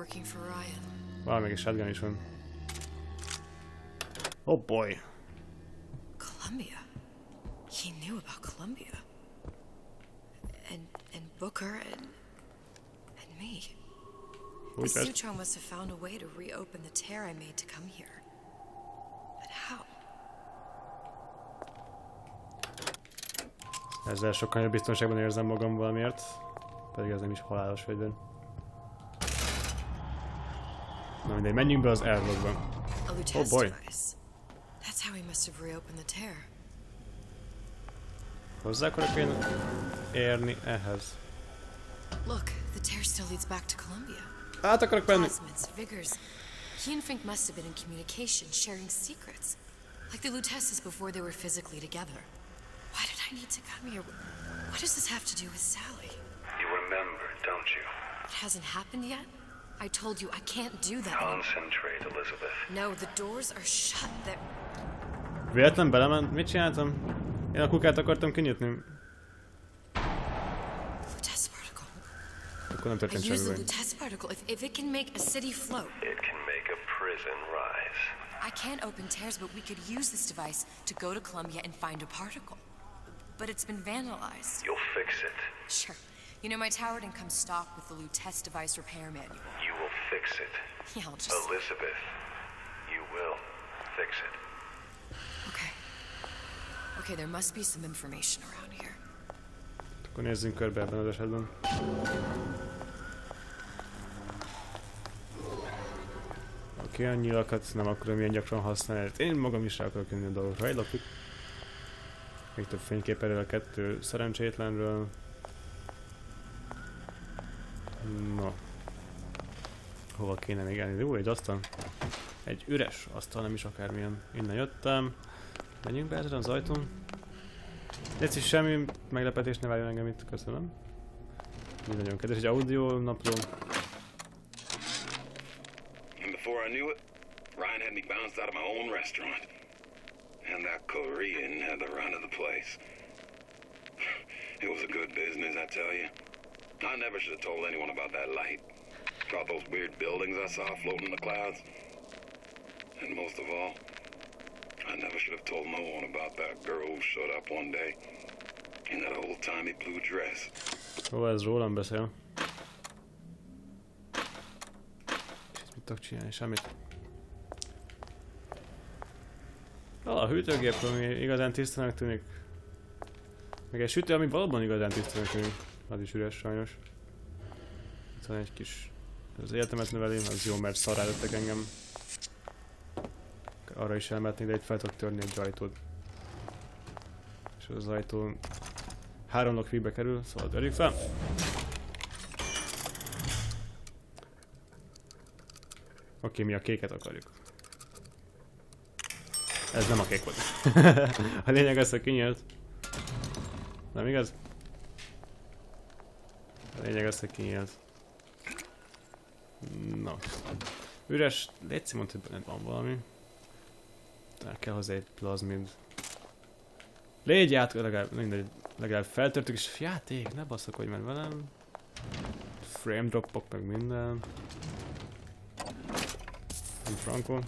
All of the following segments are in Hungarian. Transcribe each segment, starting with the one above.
working for Ryan. Wow, még egy shotgun is van. Oh boy. Columbia. He knew about Columbia. And Booker and me. The Suchong must have found a way to reopen the tear I made to come here. But how? Ezzel sokkal jobb biztonságban érzem magam valamiért. Pedig ez nem is halálos fegyver. Na mindegy, menjünk be az airlockba. Oh boy. That's how he must have reopened the tear. Hozzá akarok én érni ehhez. Look, the tear still leads back to Columbia. Át akarok menni. Plasmids, Vigors. He and Fink must have been in communication, sharing secrets. Like the Lutesses before they were physically together. Why did I need to come here? What does this have to do with Sally? You remember, don't you? It hasn't happened yet? I told you I can't do that. Concentrate, Elizabeth. No, the doors are shut. They're... Véletlen belement? Mit csináltam? Én a kukát akartam kinyitni. Lutece particle. Akkor nem történt I use semmi the baj. Lutece particle. If it can make a city float. It can make a prison rise. I can't open tears, but we could use this device to go to Columbia and find a particle. But it's been vandalized. You'll fix it. Sure. You know, my tower didn't come stocked with the Lutece device repair manual. You will fix it. Yeah, I'll just... Elizabeth, you will fix it. Okay. Okay, there must be some information around here. Akkor nézzünk körbe ebben az esetben. Oké, a nyilakat nem akarom ilyen gyakran használni. Én magam is rá akarok jönni a dolgokra. Egy lapjuk. Még több fénykép erről a 2 szerencsétlenről. No. Hova kéne még elni? Jó, egy asztal. Egy üres asztal, nem is akármilyen. Innen jöttem. Menjünk be ezen az ajtón. Légy is semmi meglepetés ne várjon engem itt, köszönöm. Mi nagyon kedves, egy audio napló. And before I knew it, Ryan had me bounced out of my own restaurant. And that Korean had the run of the place. It was a good business, I tell you. I never should have told anyone about that light. About those weird buildings I saw floating in the clouds. And most of all, I never should have told no one about that girl who showed up one day in that old-timey blue dress. Ó, ez rólam beszél. És mit tudok csinálni? Semmit. A hűtőgépről, ami igazán tisztának tűnik. Meg egy sütő, ami valóban igazán tisztának tűnik. Az is üres sajnos. Itt van egy kis... Az életemet növeli, az jó, mert szarrálöttek engem. Arra is elmehetnék, de itt fel tudok törni egy ajtót. És az ajtó 3 lockpickbe kerül, szóval törjük fel. Oké, mi a kéket akarjuk. Ez nem a kék volt. A lényeg az, hogy kinyílt. Nem igaz? A lényeg az, hogy kinyílt. No. Üres, légy mondd, hogy benned van valami. El kell hozzá egy plazmid. Légy át, legalább feltörtük, és játék, ne baszakodj már velem. Frame dropok, meg minden. Nem frankon.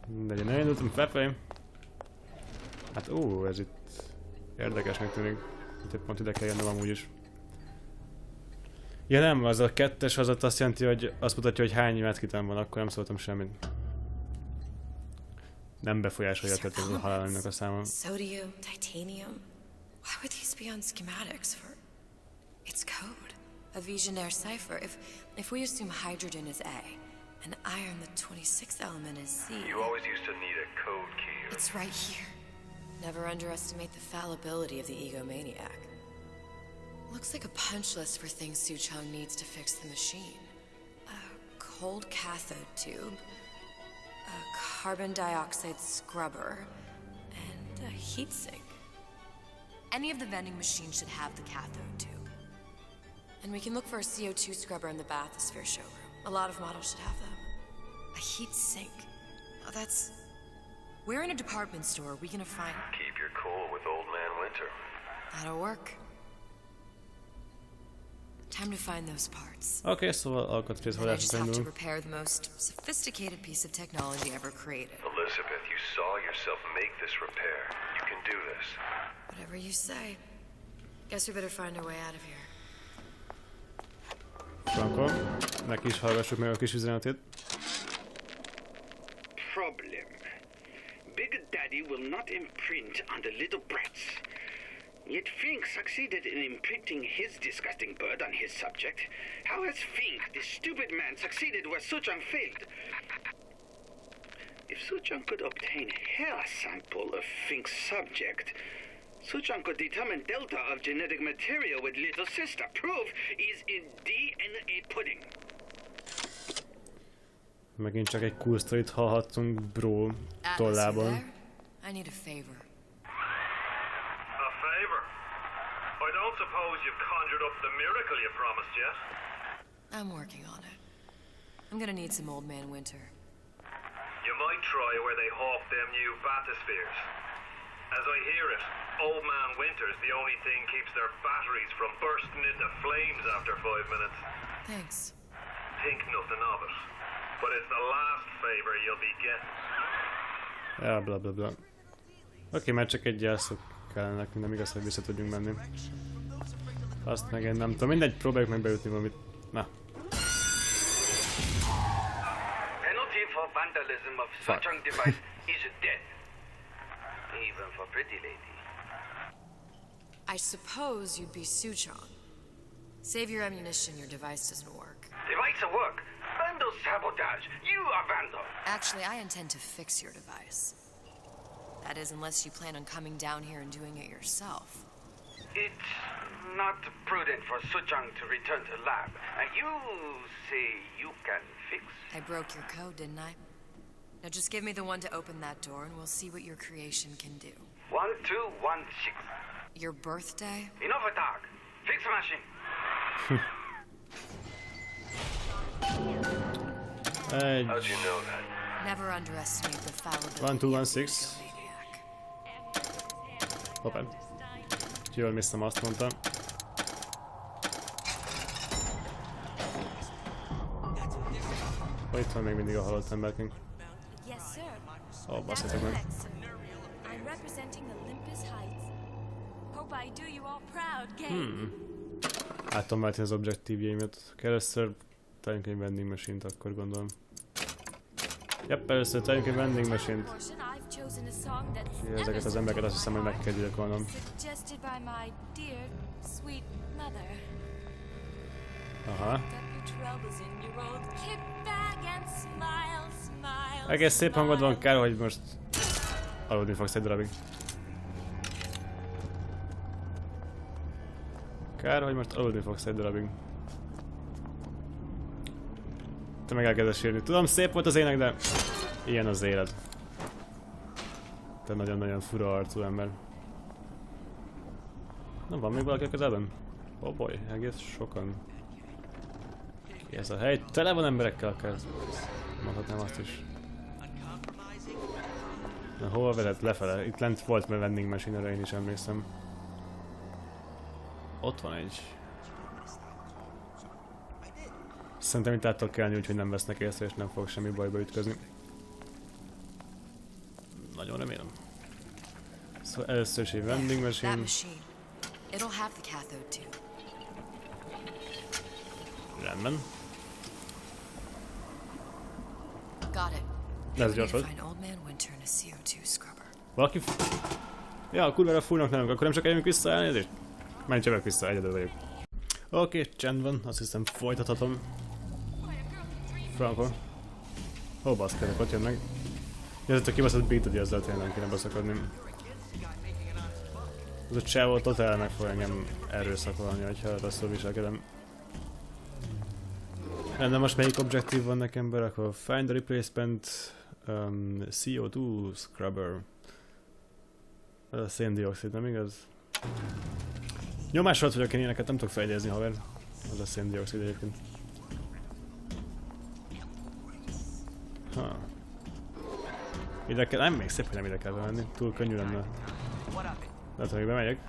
Mindegy, nem indultam felfelé. Hát ez itt érdekesnek tűnik. Itt pont ide kell jönnöm amúgy is. Ja nem, az a 2-es az ott azt jelenti, hogy azt mutatja, hogy hány medkitem van, akkor nem szóltam semmit. Nem befolyásolja a halálának a száma. Sodium, titanium. Why would these be on schematics for? It's code. A Végigjátszás cipher. If we assume hydrogen is A, and iron, the 26th element, is Z. You always used to need a code key. It's right here. Never underestimate the fallibility of the egomaniac. Looks like a punch list for things Suchong needs to fix the machine. A cold cathode tube, a carbon dioxide scrubber, and a heatsink. Any of the vending machines should have the cathode tube. And we can look for a CO2 scrubber in the bathysphere showroom. A lot of models should have them. A heatsink. Oh, that's... We're in a department store. Are we gonna find... Keep your cool with Old Man Winter. That'll work. Time to find those parts. Oké, szóval alkatrész And I just vadászra have to indulunk. repair the most sophisticated piece of technology ever created. Elizabeth, you saw yourself make this repair. You can do this. Whatever you say. Guess we better find a way out of here. Franco, neki is hallgassuk meg a kis üzenetét. Problem. Big Daddy will not imprint on the little brats. Yet Fink succeeded in imprinting his disgusting bird on his subject. How has Fink, the stupid man, succeeded where Suchong failed? If Suchong could obtain hair sample of Fink's subject, Suchong could determine delta of genetic material with little sister. Proof is in DNA pudding. Megint csak egy cool sztorit hallhattunk bro Atlas, you tollából. there? I need a favor. A favor? I don't suppose you've conjured up the miracle you promised yet? I'm working on it. I'm gonna need some Old Man Winter. You might try where they hawk them new bathyspheres. As I hear it, Old Man Winter's the only thing keeps their batteries from bursting into flames after 5 minutes. Thanks. Think nothing of it. But it's the last favor you'll be getting. Ja, bla bla bla. Oké, már csak egy jelszó kellene nekünk, nem igaz, hogy vissza tudjunk menni. Azt meg én nem tudom, mindegy, próbáljuk meg beütni valamit. Na. Penalty for vandalism of Suchong device is death. Even for pretty lady. I suppose you'd be Suchong. Save your ammunition, your device doesn't work. Device at work. Vandal sabotage. You are vandal. Actually, I intend to fix your device. That is, unless you plan on coming down here and doing it yourself. It's not prudent for Suchong to return to lab. You say you can fix? I broke your code, didn't I? Now just give me the one to open that door and we'll see what your creation can do. 1216. Your birthday? Enough attack. Fix machine. How'd you know that? Never underestimate the fallibility 1216. of the egomaniac. Hoppá. Jól néztem, azt mondtam. Itt van még mindig a halott emberkünk. Yes, sir. Ó, basszatok meg. I'm representing Olympus Heights. Hope I do you all proud, gang. Át tudom váltani az objektívjaimat. Először taljunk egy vending machine-t, akkor gondolom. Jepp, először taljunk egy vending machine-t. Portion, I've chosen a song that's Ezeket az embereket azt hiszem, hogy meg kell gyilkolnom. suggested by my dear, sweet mother. Aha. Got your troubles in your old kit bag and smile, smile. Egész szép hangod van, kár, hogy most aludni fogsz egy darabig. Kár, hogy most aludni fogsz egy darabig. Te meg elkezdesz sírni. Tudom, szép volt az ének, de ilyen az élet. Te nagyon-nagyon fura arcú ember. Na, van még valaki a közelben? Oh boy, egész sokan. Ki ez a hely? Tele van emberekkel, akár mondhatnám azt is. Na, hova vezet? Lefele. Itt lent volt vending machine-re, én is emlékszem. Ott van egy. Szerintem itt át tudok kelni, úgyhogy nem vesznek észre, és nem fog semmi bajba ütközni. Nagyon remélem. Szóval először is egy vending That machine. machine. It'll have the cathode too. Rendben. Got it. Ez We gyors need to volt. find Old Man Winter in a CO2 scrubber. Valaki... Ja, kurvára fúrnak nálunk, akkor nem csak eljövünk vissza, elnézést? Menj csövök vissza, egyedül vagyok. Oké, csend van, azt hiszem folytathatom. Franco. Hol baszkedek, ott jönnek. Jöttök kibaszott beat-od, ezzel tényleg kéne beszakadni. Ez a csávó totál meg fog engem erőszakolni, hogyha rosszul viselkedem. Rendben, most melyik objektív van nekem berakva? Find the replacement CO2 scrubber. Ez a széndioxid, nem igaz? Nyomás alatt vagyok én ilyeneket, nem tudok feljegyezni, haver. Az a széndioxid egyébként. Ha. Ide kell, nem, még szép, hogy nem ide kell bemenni. Túl könnyű lenne. Lehet, hogy bemegyek.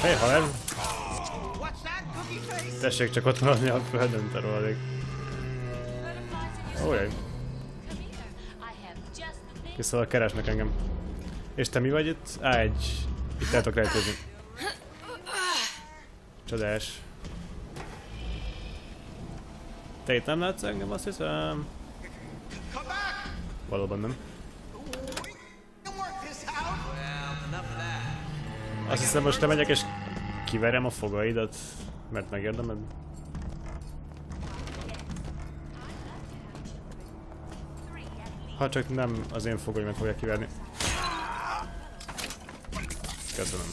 Hey, haver! Tessék csak ott maradni a földön, te rohadék. Ójaj. Szóval keresnek engem. És te mi vagy itt? Itt el tudok rejtőzni. Csodás. Te itt nem látsz engem, azt hiszem? Valóban nem. Azt hiszem, most te megyek és kiverem a fogaidat, mert megérdemed. Ha csak nem az én fogaimat fogja kiverni. Köszönöm.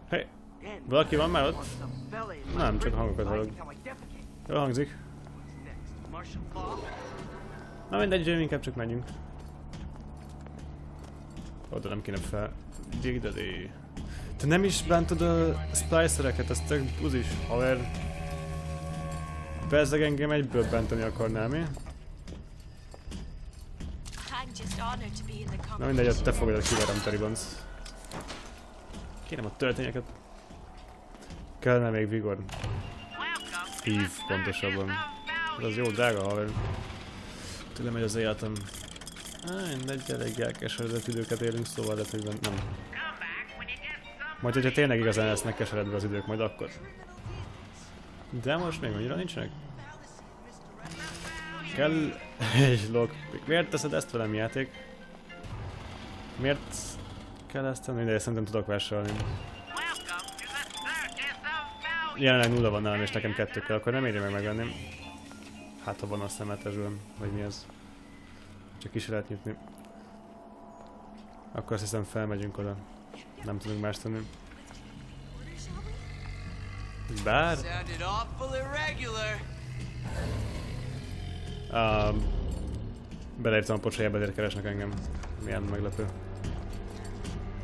Hey, valaki van már ott? Nem, csak hangokat hallok. Jól hangzik. Na mindegy, inkább csak menjünk. Oda nem kéne fel. Digdadi. Te nem is bántod a splicereket, ez tök buzis, haver. Bezzeg engem egyből bántani akarnál, mi? Na mindegy, ott te fogod, kiverem, te ribanc. Kérem a töltényeket. Kellene még vigor. Ív, pontosabban. Ez az jó drága, haver. Tőle megy az életem. Mindegy, elég elkeseredett időket élünk, szóval lehet, hogy nem. Majd, hogyha tényleg igazán lesznek keseredve az idők, majd akkor. De most még annyira nincsenek. Kell egy lockpick. Miért teszed ezt velem, játék? Miért kell ezt tenni? De szerintem tudok vásárolni. Jelenleg 0 van nálam és nekem 2 kell, akkor nem érje meg megvenni. Hát ha van a szemetesben, vagy mi ez. Csak is lehet nyitni. Akkor azt hiszem felmegyünk oda. Nem tudunk más tenni. Bár... Beleírtam a pocsájába, ezért keresnek engem. Milyen meglepő.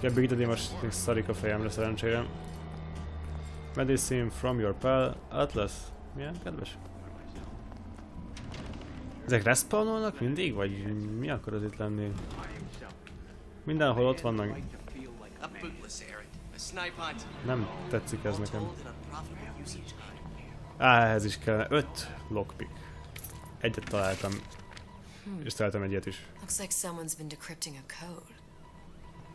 Kell bigdadi, most még szarik a fejemre szerencsére. Medicine from your pal, Atlas. Milyen kedves? Ezek respawnolnak mindig? Vagy mi akar az itt lenni? Mindenhol ott vannak. Nem tetszik ez nekem. Ehhez is kellene 5 lockpick. Egyet találtam. És találtam egyet is. Looks like someone's been decrypting a code.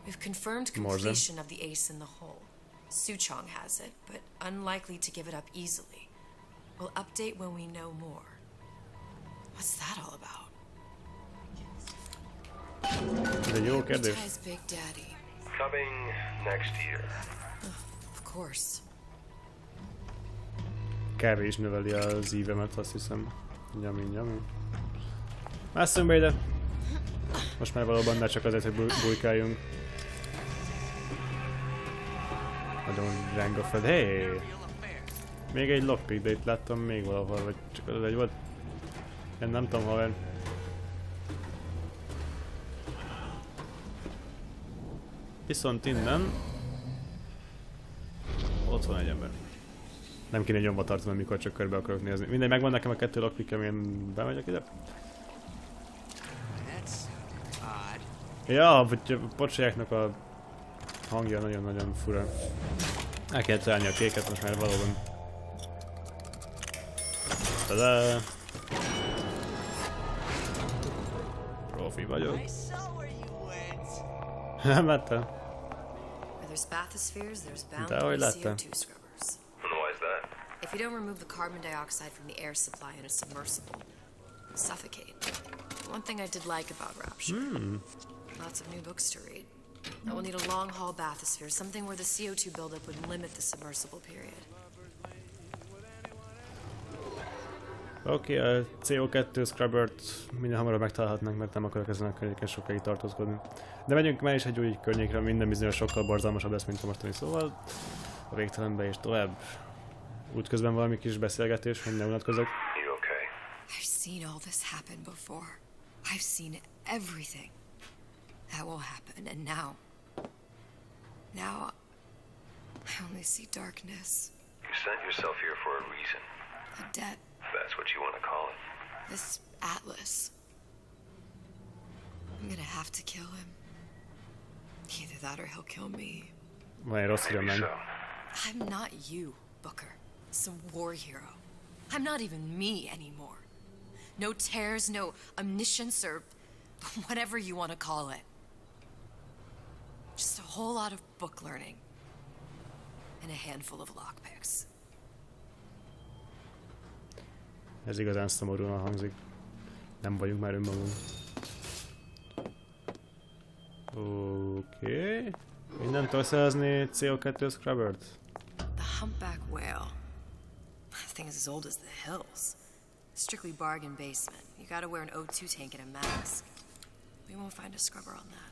We've confirmed completion of the ace in the hole. Suchong has it, but unlikely to give it up easily. We'll update when we know more. What's that all about? Ez egy jó kérdés. Big Daddy. Coming next year. Of course. Kávé is növeli az ívemet, azt hiszem. Nyami. Másszunk be ide! Most már valóban ne csak azért, hogy bujkáljunk. Nagyon ráng a föld. Hey! Még egy lockpick, de itt láttam még valahol, vagy csak az egy volt. Én nem tudom, haver. Viszont innen... Ott van egy ember. Nem kéne nyomba tartanom, amikor csak körbe akarok nézni. Mindegy, megvan nekem a 2 lockpickem, én bemegyek ide. Ja, vagy a pocsájáknak a hangja nagyon-nagyon fura. El kell találni a kéket most már valóban. Tada! Profi vagyok. Nem láttam. Dehogy láttam. If you don't remove the carbon dioxide from the air supply in a submersible, you'll suffocate. One thing I did like about Rapture. Lots of new books to read. I will need a long-haul bathysphere, something where the CO2 buildup would limit the submersible period. Oké, a CO2 scrubbert minden hamarabb megtalálhatnánk, mert nem akarok ezen a környéken sokáig tartózkodni. De megyünk már is egy új környékre, minden bizonyos sokkal borzalmasabb lesz, mint a mostani, szóval a végtelenbe és tovább. Útközben valami kis beszélgetés, hogy ne unatkozzak. I've seen all this happen before. I've seen everything. That will happen, and now I only see darkness. You sent yourself here for a reason. A debt. That's what you want to call it. This Atlas. I'm gonna have to kill him. Either that or he'll kill me. Van egy rossz hírem, nem? I'm not you, Booker. Some war hero. I'm not even me anymore. No tears, no omniscience, or whatever you want to call it. Just a whole lot of book learning. And a handful of lockpicks. Ez igazán szomorúan hangzik. Nem vagyunk már önmagunk. Oké. Innentől szerezni CO2 scrubbert. The humpback whale. That thing is as old as the hills. Strictly bargain basement. You gotta wear an O2 tank and a mask. We won't find a scrubber on that.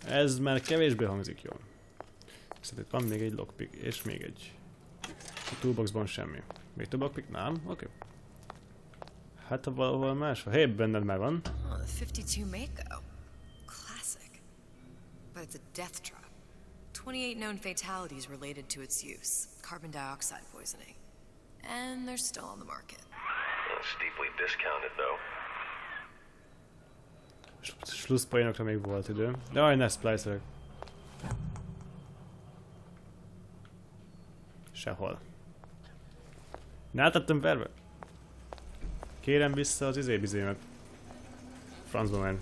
Ez már kevésbé hangzik jól. Viszont itt van még egy lockpick, és még egy. A toolboxban semmi. Még több lockpick? Nem? Oké. Hát ha valahol máshol. Hé, benned már van. Oh, the 52 Mako. Classic. But it's a death trap. 28 known fatalities related to its use. Carbon dioxide poisoning. And they're still on the market. Steeply discounted, though. Slusszpoénokra még volt idő. Jaj, ne splicerek. Sehol. Náltattam verve? Kérem vissza az izébizémet. Francba menj.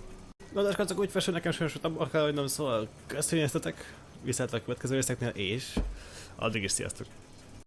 Na de csak úgy felső nekem sajnos, hogy abban kell hagynom, szóval köszönjeztetek. Viszont a következő részeknél és addig is sziasztok.